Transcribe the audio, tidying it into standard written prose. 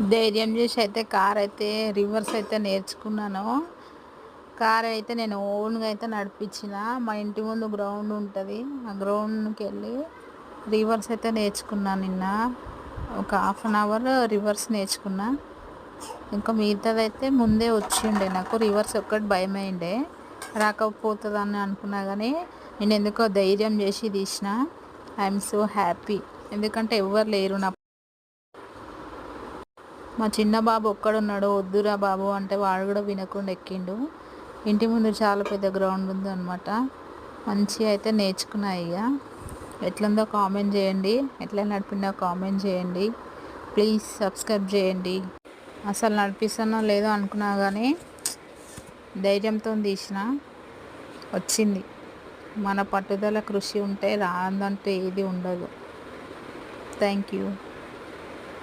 ధైర్యం చేసి అయితే కార్ అయితే రివర్స్ అయితే నేర్చుకున్నాను. కార్ అయితే నేను ఓన్గా అయితే నడిపించిన. మా ఇంటి ముందు గ్రౌండ్ ఉంటుంది. ఆ గ్రౌండ్కి వెళ్ళి రివర్స్ అయితే నేర్చుకున్నాను నిన్న. ఒక హాఫ్ అన్ అవర్ రివర్స్ నేర్చుకున్నా. ఇంకా మిగతాదైతే ముందే వచ్చిండే. నాకు రివర్స్ ఒక్కటి భయమైండే, రాకపోతుందని అనుకున్నా. కానీ నేను ఎందుకో ధైర్యం చేసి తీసిన. I'm so happy. ఎందుకంటే ఎవ్వరు లేరు నా. మా చిన్న బాబు ఒక్కడున్నాడు. వద్దురా బాబు అంటే వాడు కూడా వినకుండా ఎక్కిండు. ఇంటి ముందు చాలా పెద్ద గ్రౌండ్ ఉంది అనమాట. మంచిగా అయితే నేర్చుకున్నా. ఇక ఎట్లుందో కామెంట్ చేయండి, ఎట్లా నడిపిందో కామెంట్ చేయండి. ప్లీజ్ సబ్స్క్రైబ్ చేయండి. అసలు నడిపిస్తానో లేదో అనుకున్నా కానీ ధైర్యంతో తీసిన, వచ్చింది. మన పట్టుదల కృషి ఉంటే రాదంటే ఏది ఉండదు. Thank you.